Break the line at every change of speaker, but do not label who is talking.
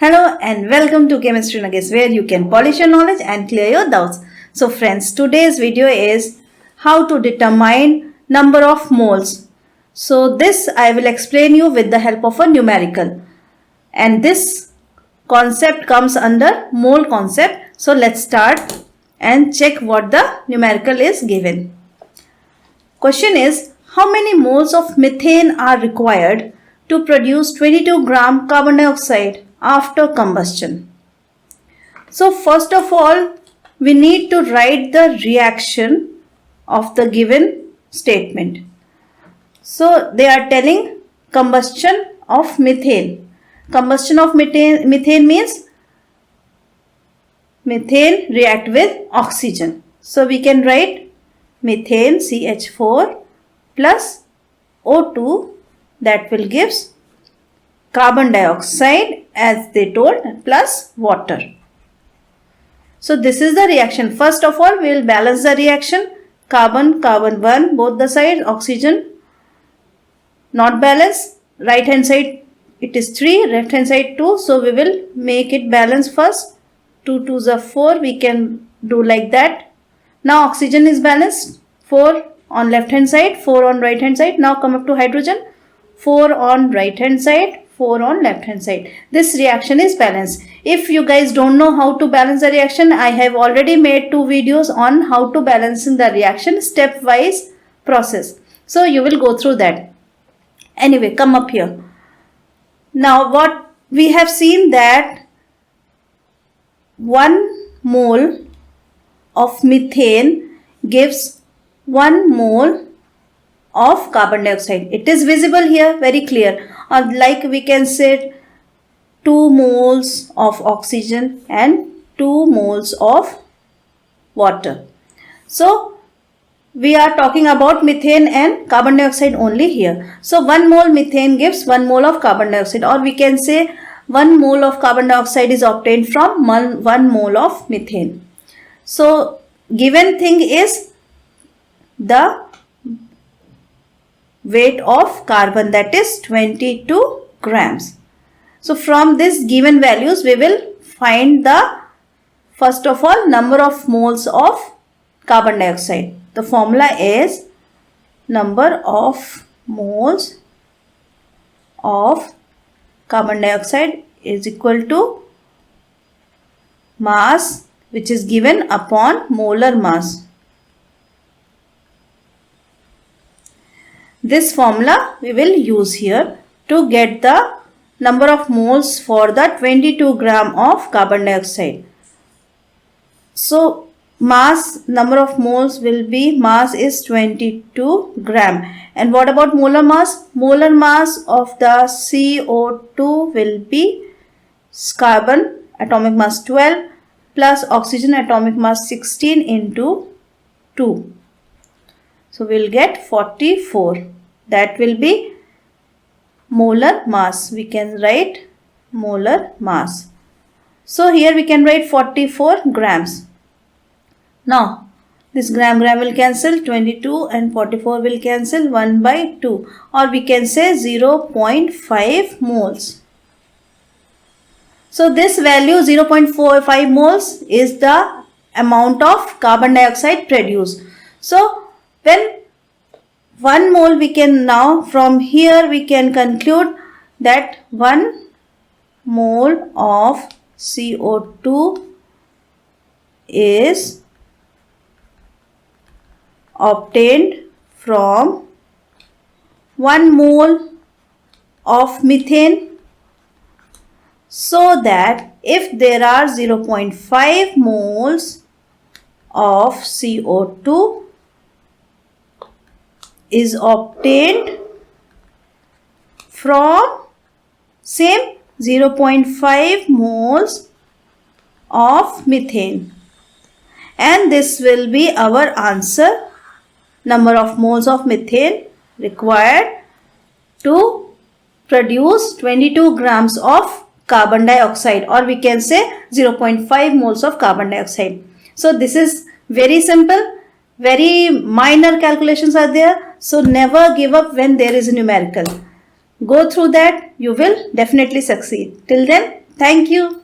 Hello and welcome to Chemistry Nuggets, where you can polish your knowledge and clear your doubts. So friends, today's video is how to determine number of moles. So this I will explain you with the help of a numerical. And this concept comes under mole concept. So let's start and check what the numerical is given. Question is, how many moles of methane are required to produce 22 gram carbon dioxide after combustion? So first of all, we need to write the reaction of the given statement. So they are telling combustion of methane. Combustion of methane means methane react with oxygen. So we can write methane CH4 plus O2, that will gives carbon dioxide as they told plus water. So this is the reaction. First of all, we will balance the reaction. Carbon 1 both the sides, oxygen not balance. Right hand side it is 3, left hand side 2. So we will make it balance first. 2 2s are 4. We can do like that. Now oxygen is balanced. 4 on left hand side, 4 on right hand side. Now come up to hydrogen. 4 on right hand side, 4 on left hand side. This reaction is balanced. If you guys don't know how to balance the reaction, I have already made 2 videos on how to balance the reaction stepwise process. So you will go through that. Anyway, come up here. Now what we have seen that 1 mole of methane gives 1 mole of carbon dioxide. It is visible here, very clear. Or like we can say 2 moles of oxygen and 2 moles of water. So we are talking about methane and carbon dioxide only here. So 1 mole methane gives 1 mole of carbon dioxide, or we can say 1 mole of carbon dioxide is obtained from 1 mole of methane. So given thing is the weight of carbon, that is 22 grams. So from this given values we will find the first of all number of moles of carbon dioxide. The formula is number of moles of carbon dioxide is equal to mass, which is given upon molar mass. This formula we will use here to get the number of moles for the 22 gram of carbon dioxide. So mass, number of moles will be, mass is 22 gram. And what about molar mass? Molar mass of the CO2 will be carbon atomic mass 12 plus oxygen atomic mass 16 into 2. So we will get 44. That will be molar mass. We can write molar mass. So here we can write 44 grams. Now this gram will cancel, 22 and 44 will cancel, 1 by 2, or we can say 0.5 moles. So this value 0.45 moles is the amount of carbon dioxide produced. So when 1 mole, we can now from here we can conclude that 1 mole of CO2 is obtained from 1 mole of methane, so that if there are 0.5 moles of CO2 is obtained from same 0.5 moles of methane, and this will be our answer. Number of moles of methane required to produce 22 grams of carbon dioxide, or we can say 0.5 moles of carbon dioxide. So this is very simple. Very minor calculations are there. So never give up when there is a numerical. Go through that, you will definitely succeed. Till then, Thank you.